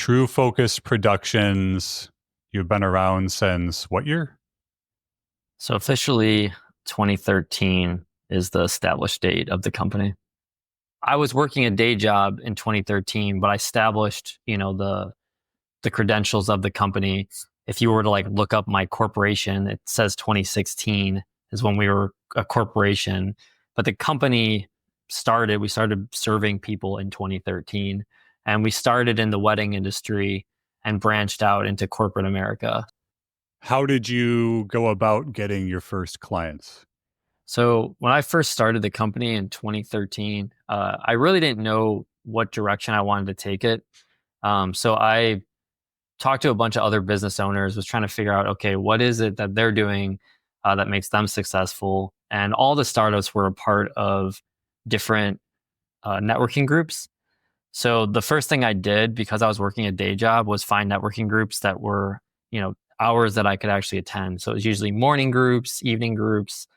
True Focus Productions. You've been around since what year? So officially 2013 is the established date of the company. I was working a day job in 2013, but I established, the credentials of the company. If you were to like look up my corporation, it says 2016 is when we were a corporation, but the company we started serving people in 2013, and we started in the wedding industry and branched out into corporate America. How did you go about getting your first clients? So when I first started the company in 2013, I really didn't know what direction I wanted to take it. So I talked to a bunch of other business owners, was trying to figure out, okay, what is it that they're doing that makes them successful? And all the startups were a part of different networking groups. So the first thing I did, because I was working a day job, was find networking groups that were, hours that I could actually attend. So it was usually morning groups, evening groups,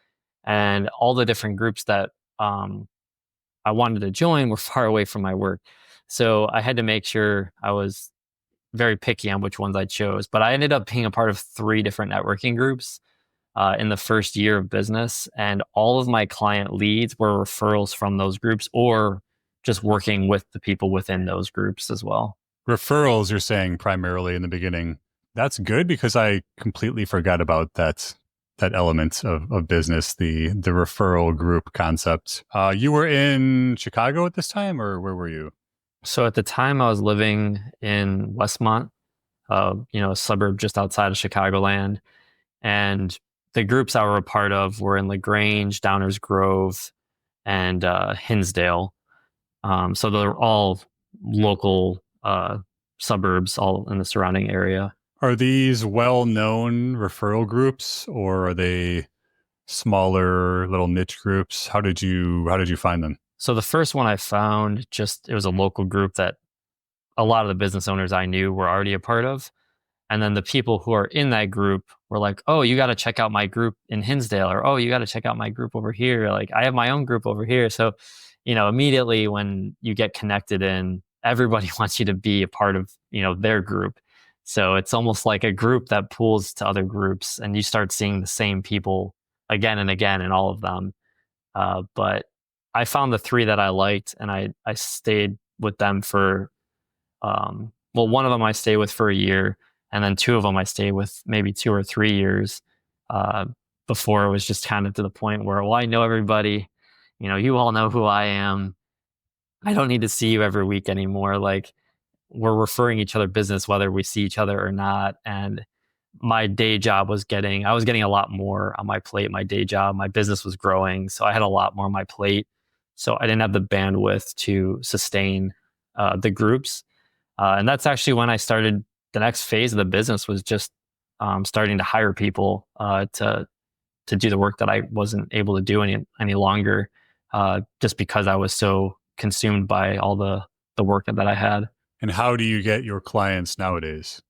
and all the different groups that I wanted to join were far away from my work. So I had to make sure I was very picky on which ones I chose. But I ended up being a part of three different networking groups in the first year of business. And all of my client leads were referrals from those groups or just working with the people within those groups as well. Referrals, you're saying primarily in the beginning. That's good because I completely forgot about that element of business, the referral group concept. You were in Chicago at this time, or where were you? So at the time, I was living in Westmont, a suburb just outside of Chicagoland. And the groups I were a part of were in LaGrange, Downers Grove, and Hinsdale. So they're all local suburbs, all in the surrounding area. Are these well-known referral groups, or are they smaller little niche groups? How did you find them? So the first one I found, just it was a local group that a lot of the business owners I knew were already a part of. And then the people who are in that group were like, oh, you got to check out my group in Hinsdale, or oh, you got to check out my group over here. Like, I have my own group over here. So, immediately when you get connected in, everybody wants you to be a part of, their group. So it's almost like a group that pools to other groups, and you start seeing the same people again and again in all of them. But I found the three that I liked, and I stayed with them for, one of them I stayed with for a year, and then two of them I stayed with maybe 2 or 3 years uh, before it was just kind of to the point where, well, I know everybody, you all know who I am. I don't need to see you every week anymore. Like, we're referring each other business whether we see each other or not. And my day job I was getting a lot more on my plate. My day job, my business was growing, so I had a lot more on my plate. So I didn't have the bandwidth to sustain the groups. And that's actually when I started the next phase of the business, was just starting to hire people to do the work that I wasn't able to do any longer, just because I was so consumed by all the work that I had. And how do you get your clients nowadays?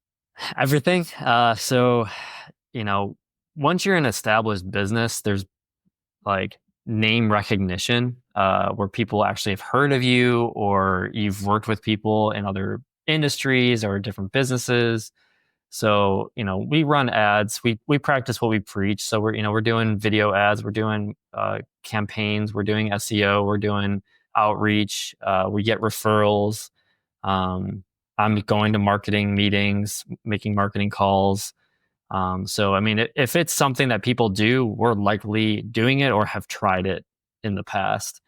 Everything. You know, once you're an established business, there's like name recognition, where people actually have heard of you, or you've worked with people in other industries or different businesses. So, we run ads. We practice what we preach. So we're doing video ads, we're doing campaigns, we're doing SEO, we're doing outreach. We get referrals. Um, I'm going to marketing meetings, making marketing calls. So, I mean, if it's something that people do, we're likely doing it or have tried it in the past.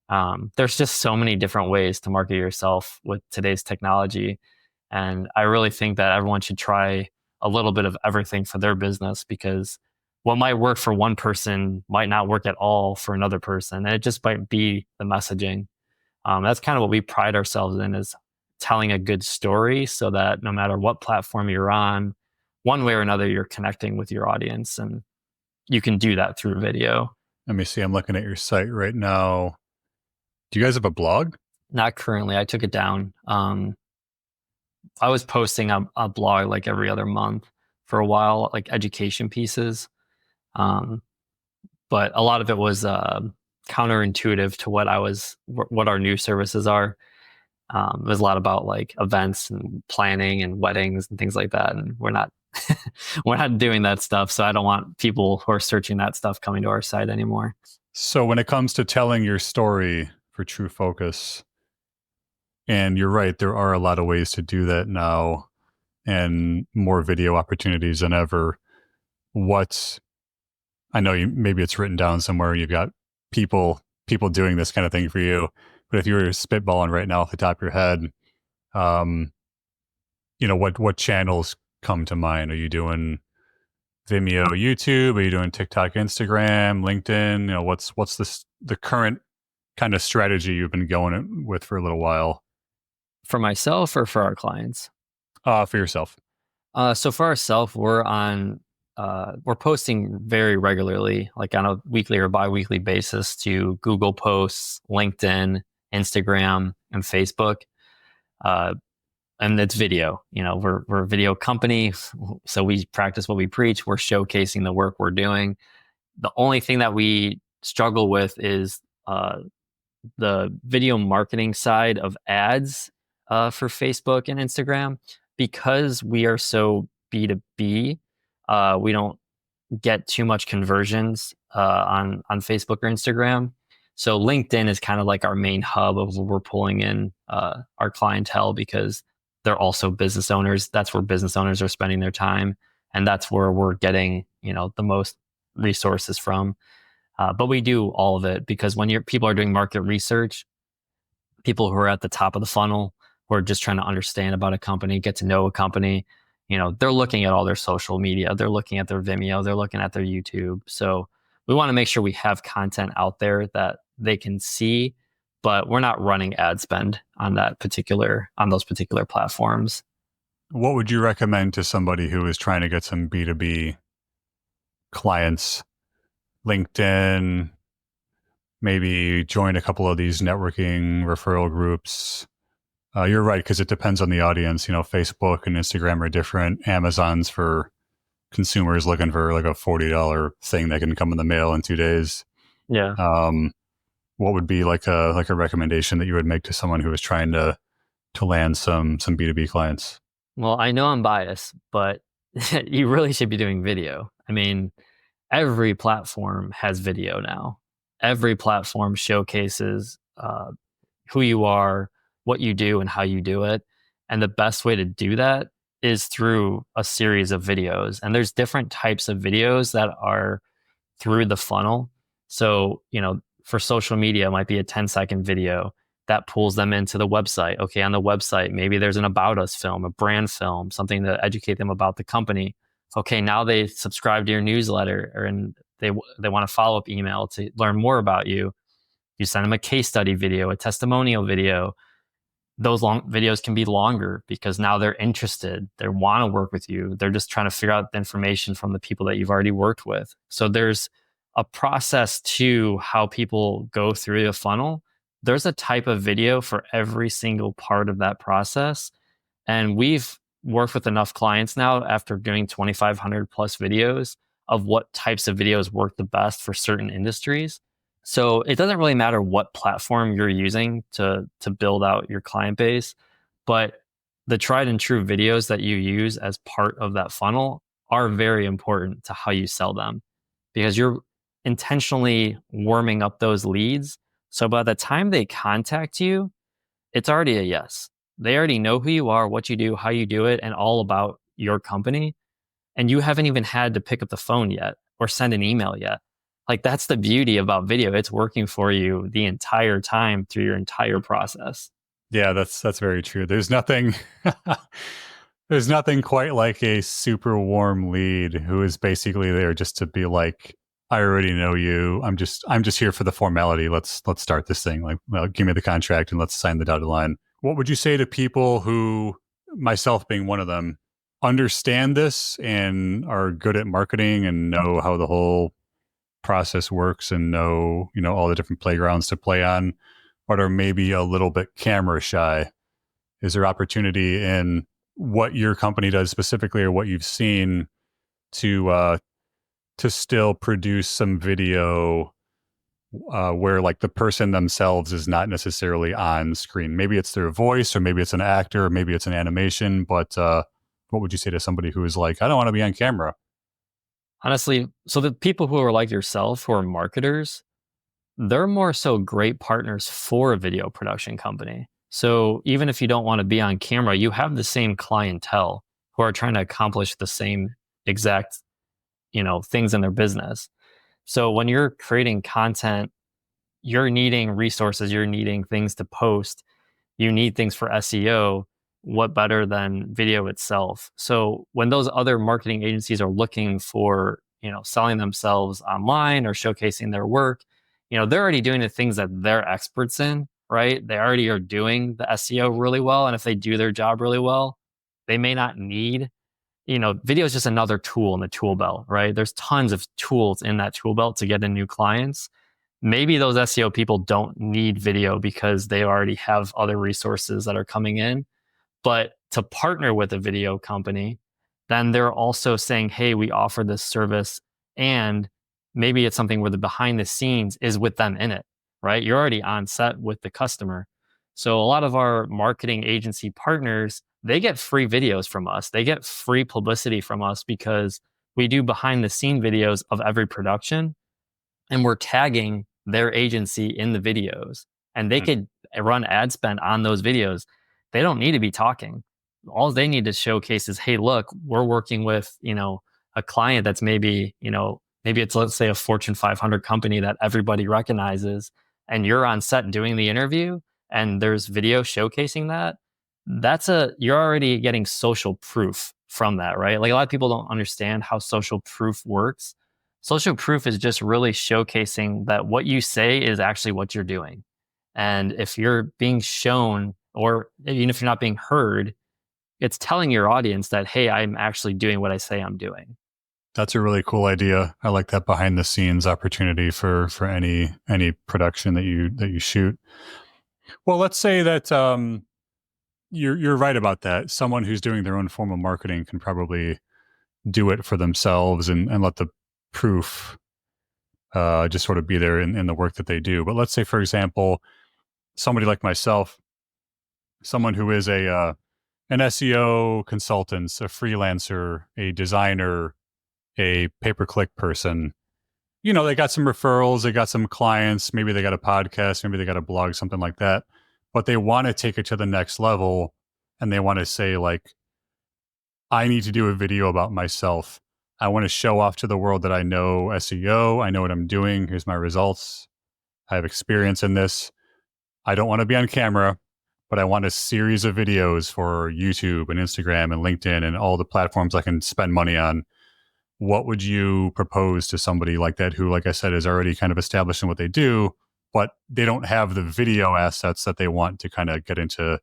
There's just so many different ways to market yourself with today's technology. And I really think that everyone should try a little bit of everything for their business, because what might work for one person might not work at all for another person. And it just might be the messaging. That's kind of what we pride ourselves in, is telling a good story, so that no matter what platform you're on, one way or another, you're connecting with your audience. And you can do that through video. Let me see. I'm looking at your site right now. Do you guys have a blog? Not currently. I took it down. I was posting a blog like every other month for a while, like education pieces. Um, but a lot of it was counterintuitive to what our new services are. It was a lot about like events and planning and weddings and things like that. And we're not we're not doing that stuff. So I don't want people who are searching that stuff coming to our site anymore. So when it comes to telling your story for True Focus, and you're right, there are a lot of ways to do that now and more video opportunities than ever. What I know you maybe it's written down somewhere, you've got people doing this kind of thing for you. But if you were spitballing right now off the top of your head, um, what channels come to mind? Are you doing Vimeo, YouTube? Are you doing TikTok, Instagram, LinkedIn? What's the current kind of strategy you've been going with for a little while? For myself or for our clients? For yourself. So for ourselves, we're posting very regularly, like on a weekly or bi-weekly basis to Google Posts, LinkedIn, Instagram, and Facebook. Uh, and it's video. We're a video company, so we practice what we preach. We're showcasing the work we're doing. The only thing that we struggle with is the video marketing side of ads for Facebook and Instagram. Because we are so B2B, we don't get too much conversions on Facebook or Instagram. So LinkedIn is kind of like our main hub of where we're pulling in our clientele, because they're also business owners. That's where business owners are spending their time, and that's where we're getting the most resources from. But we do all of it because when people are doing market research, people who are at the top of the funnel, who are just trying to understand about a company, get to know a company, they're looking at all their social media, they're looking at their Vimeo, they're looking at their YouTube. So we want to make sure we have content out there that they can see, but we're not running ad spend on those particular platforms. What would you recommend to somebody who is trying to get some B2B clients? LinkedIn, maybe join a couple of these networking referral groups. You're right, because it depends on the audience. Facebook and Instagram are different. Amazon's for consumers looking for like a $40 thing that can come in the mail in 2 days. Yeah. What would be like a recommendation that you would make to someone who is trying to land some B2B clients? Well, I know I'm biased, but you really should be doing video. I mean, every platform has video now. Every platform showcases who you are, what you do, and how you do it. And the best way to do that is through a series of videos. And there's different types of videos that are through the funnel. So, for social media, it might be a 10-second video that pulls them into the website. Okay, on the website, maybe there's an about us film, a brand film, something to educate them about the company. Okay, now they subscribe to your newsletter, and they want a follow-up email to learn more about you. You send them a case study video, a testimonial video. Those long videos can be longer because now they're interested. They want to work with you. They're just trying to figure out the information from the people that you've already worked with. So there's a process to how people go through the funnel. There's a type of video for every single part of that process. And we've worked with enough clients now after doing 2,500 plus videos of what types of videos work the best for certain industries. So it doesn't really matter what platform you're using to build out your client base, but the tried and true videos that you use as part of that funnel are very important to how you sell them, because you're intentionally warming up those leads. So by the time they contact you, it's already a yes. They already know who you are, what you do, how you do it, and all about your company. And you haven't even had to pick up the phone yet or send an email yet. Like, that's the beauty about video. It's working for you the entire time through your entire process. Yeah, that's very true. There's nothing there's nothing quite like a super warm lead who is basically there just to be like, I already know you. I'm just here for the formality. Let's start this thing. Like, well, give me the contract and let's sign the dotted line. What would you say to people who, myself being one of them, understand this and are good at marketing and know how the whole process works and know, all the different playgrounds to play on, but are maybe a little bit camera shy? Is there opportunity in what your company does specifically, or what you've seen, to still produce some video where like the person themselves is not necessarily on screen. Maybe it's their voice, or maybe it's an actor, or maybe it's an animation. But what would you say to somebody who is like, I don't want to be on camera? Honestly, so the people who are like yourself, who are marketers, they're more so great partners for a video production company. So even if you don't want to be on camera, you have the same clientele who are trying to accomplish the same exact, things in their business. So when you're creating content, you're needing resources, you're needing things to post, you need things for SEO. What better than video itself? So when those other marketing agencies are looking for, selling themselves online or showcasing their work, they're already doing the things that they're experts in, right? They already are doing the SEO really well. And if they do their job really well, they may not need, video is just another tool in the tool belt, right? There's tons of tools in that tool belt to get in new clients. Maybe those SEO people don't need video because they already have other resources that are coming in. But to partner with a video company, then they're also saying, hey, we offer this service. And maybe it's something where the behind the scenes is with them in it, right? You're already on set with the customer. So a lot of our marketing agency partners, they get free videos from us. They get free publicity from us because we do behind the scene videos of every production, and we're tagging their agency in the videos, and they could run ad spend on those videos. They don't need to be talking. All they need to showcase is, hey, look, we're working with, a client that's maybe it's, let's say, a Fortune 500 company that everybody recognizes, and you're on set doing the interview and there's video showcasing that. You're already getting social proof from that, right? Like, a lot of people don't understand how social proof works. Social proof is just really showcasing that what you say is actually what you're doing. And if you're being shown, or even if you're not being heard, it's telling your audience that, hey, I'm actually doing what I say I'm doing. That's a really cool idea. I like that behind the scenes opportunity for any production that you shoot. Well, let's say that you're right about that. Someone who's doing their own form of marketing can probably do it for themselves and let the proof just sort of be there in the work that they do. But let's say, for example, somebody like myself, someone who is an SEO consultant, a freelancer, a designer, a pay-per-click person. They got some referrals, they got some clients, maybe they got a podcast, maybe they got a blog, something like that. But they want to take it to the next level, and they want to say, like, I need to do a video about myself. I want to show off to the world that I know SEO, I know what I'm doing, here's my results, I have experience in this. I don't want to be on camera, but I want a series of videos for YouTube and Instagram and LinkedIn and all the platforms I can spend money on. What would you propose to somebody like that who, like I said, is already kind of established in what they do, but they don't have the video assets that they want to kind of get into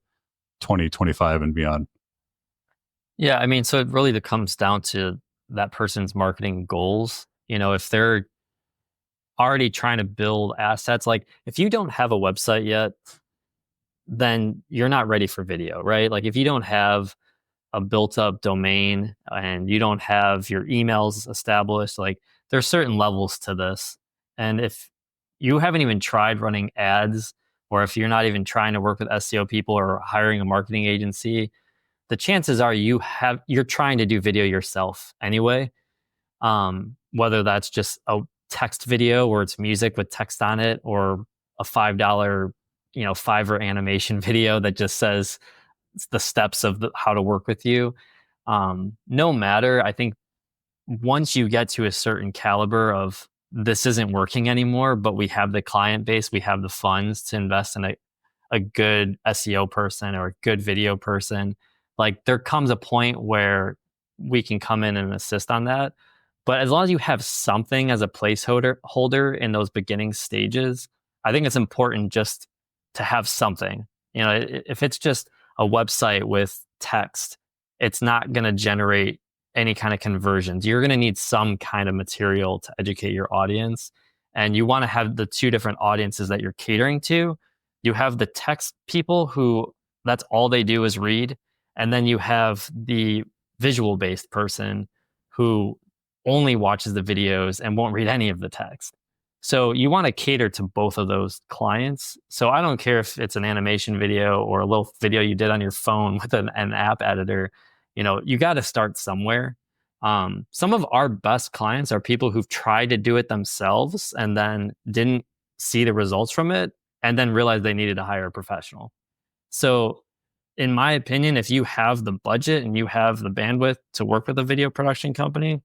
2025 and beyond? Yeah, I mean, so it really comes down to that person's marketing goals. If they're already trying to build assets, like if you don't have a website yet, then you're not ready for video, right? Like if you don't have a built up domain and you don't have your emails established, like there's certain levels to this. And if you haven't even tried running ads, or if you're not even trying to work with SEO people or hiring a marketing agency, the chances are you're trying to do video yourself anyway. Whether that's just a text video where it's music with text on it, or a $5, Fiverr animation video that just says the steps of how to work with you. No matter, I think once you get to a certain caliber of, this isn't working anymore, but we have the client base, we have the funds to invest in a good SEO person or a good video person, like there comes a point where we can come in and assist on that. But as long as you have something as a placeholder in those beginning stages, I think it's important just to have something. If it's just a website with text, it's not going to generate any kind of conversions. You're going to need some kind of material to educate your audience. And you want to have the two different audiences that you're catering to. You have the text people who that's all they do is read. And then you have the visual based person who only watches the videos and won't read any of the text. So you want to cater to both of those clients. So I don't care if it's an animation video or a little video you did on your phone with an app editor. You got to start somewhere. Some of our best clients are people who've tried to do it themselves and then didn't see the results from it and then realized they needed to hire a professional. So, in my opinion, if you have the budget and you have the bandwidth to work with a video production company,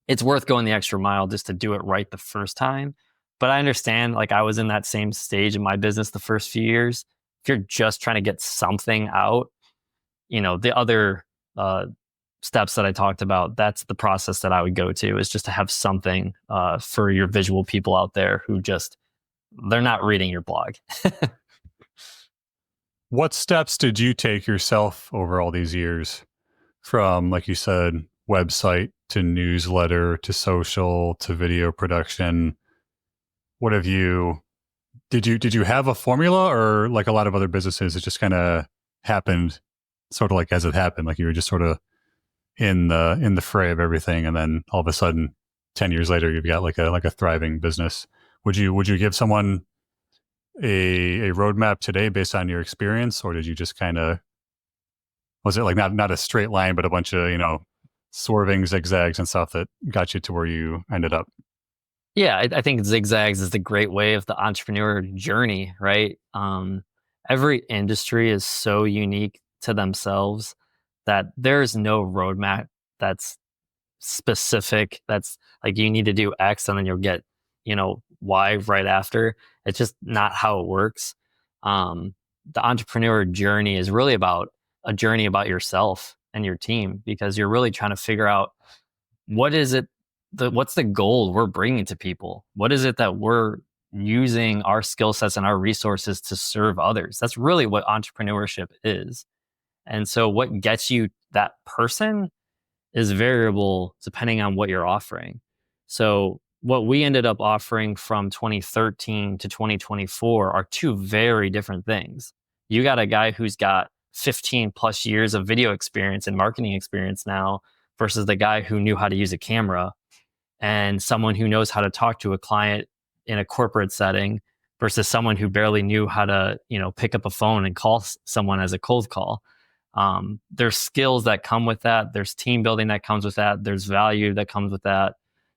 it's worth going the extra mile just to do it right the first time. But I understand, like, I was in that same stage in my business the first few years. If you're just trying to get something out, the other steps that I talked about, that's the process that I would go to, is just to have something for your visual people out there who just, they're not reading your blog. What steps did you take yourself over all these years from, like you said, website to newsletter to social to video production? What have you did you have a formula, or like a lot of other businesses, it just kind of happened sort of like as it happened, like you were just sort of in the fray of everything, and then all of a sudden 10 years later you've got like a thriving business? Would you give someone a roadmap today based on your experience, or did you just kind of, was it like not a straight line but a bunch of swerving zigzags and stuff that got you to where you ended up? Yeah, I think zigzags is the great way of the entrepreneur journey, right? Every industry is so unique to themselves that there's no roadmap that's specific. That's like, you need to do X and then you'll get, Y right after. It's just not how it works. The entrepreneur journey is really about a journey about yourself and your team, because you're really trying to figure out what is it, what's the goal we're bringing to people? What is it that we're using our skill sets and our resources to serve others? That's really what entrepreneurship is. And so what gets you that person is variable depending on what you're offering. So what we ended up offering from 2013 to 2024 are two very different things. You got a guy who's got 15 plus years of video experience and marketing experience now, versus the guy who knew how to use a camera, and someone who knows how to talk to a client in a corporate setting versus someone who barely knew how to, pick up a phone and call someone as a cold call. There's skills that come with that. There's team building that comes with that. There's value that comes with that.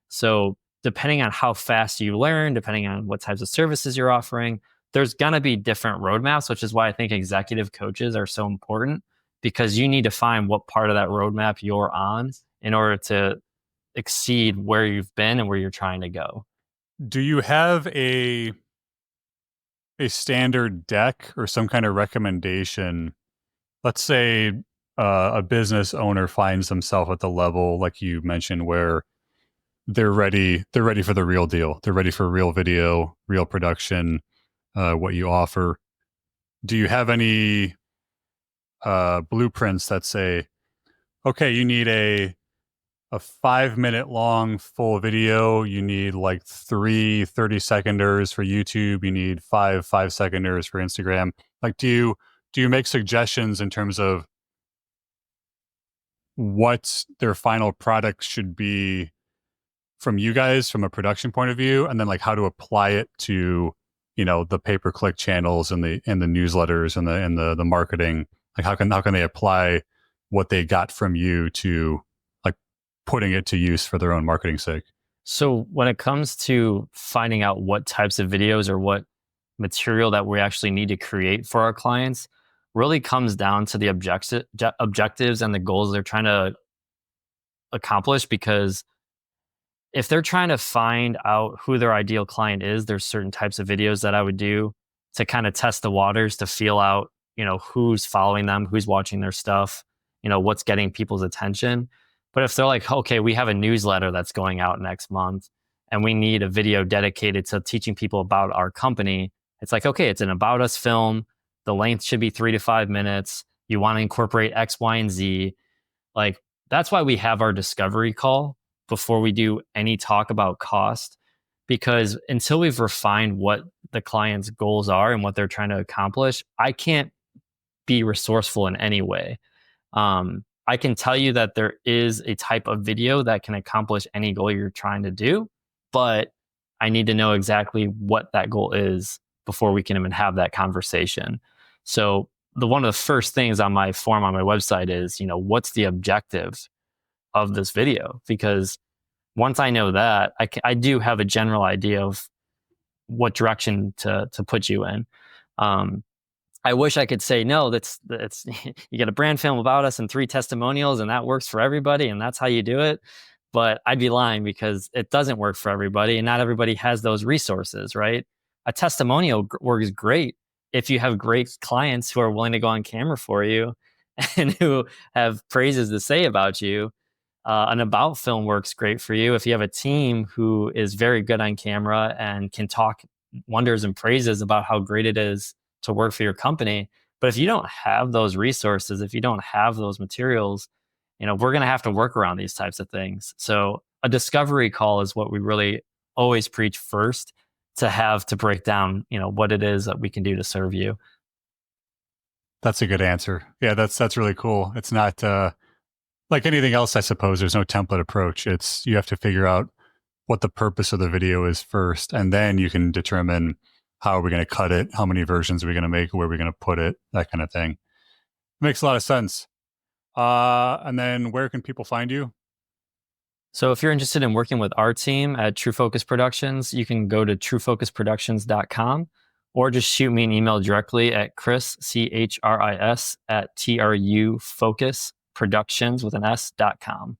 So depending on how fast you learn, depending on what types of services you're offering, there's going to be different roadmaps, which is why I think executive coaches are so important, because you need to find what part of that roadmap you're on in order to exceed where you've been and where you're trying to go. Do you have a standard deck or some kind of recommendation? Let's say a business owner finds themselves at the level like you mentioned where they're ready for the real deal. They're ready for real video, real production, what you offer. Do you have any blueprints that say, okay, you need a 5-minute long full video, you need like 30-seconders for YouTube, you need 5-seconders for Instagram? Like, do you make suggestions in terms of what their final product should be from you guys from a production point of view, and then like how to apply it to the pay-per-click channels and the newsletters and the marketing? Like how can they apply what they got from you to like putting it to use for their own marketing sake? So when it comes to finding out what types of videos or what material that we actually need to create for our clients, really comes down to the objectives and the goals they're trying to accomplish. Because if they're trying to find out who their ideal client is, there's certain types of videos that I would do to kind of test the waters, to feel out, who's following them, who's watching their stuff, what's getting people's attention. But if they're like, okay, we have a newsletter that's going out next month and we need a video dedicated to teaching people about our company, it's like, okay, it's an about us film. The length should be 3 to 5 minutes. You want to incorporate X, Y, and Z. Like, that's why we have our discovery call before we do any talk about cost, because until we've refined what the client's goals are and what they're trying to accomplish, I can't be resourceful in any way. I can tell you that there is a type of video that can accomplish any goal you're trying to do, but I need to know exactly what that goal is before we can even have that conversation. So the one of the first things on my form on my website is, what's the objective of this video? Because once I know that, I do have a general idea of what direction to put you in. Um, I wish I could say no. That's you get a brand film about us and 3 testimonials, and that works for everybody, and that's how you do it. But I'd be lying because it doesn't work for everybody, and not everybody has those resources, right? A testimonial works great if you have great clients who are willing to go on camera for you and who have praises to say about you. An about film works great for you if you have a team who is very good on camera and can talk wonders and praises about how great it is to work for your company. But if you don't have those resources, if you don't have those materials, we're going to have to work around these types of things. So a discovery call is what we really always preach first, to have to break down, what it is that we can do to serve you. That's a good answer. Yeah, that's really cool. It's not like anything else, I suppose. There's no template approach. It's you have to figure out what the purpose of the video is first, and then you can determine how are we going to cut it, how many versions are we going to make, where are we going to put it, that kind of thing. Makes a lot of sense. And then where can people find you? So if you're interested in working with our team at True Focus Productions, you can go to truefocusproductions.com or just shoot me an email directly at Chris, CHRIS, at TRUFocusProductions with an S.com.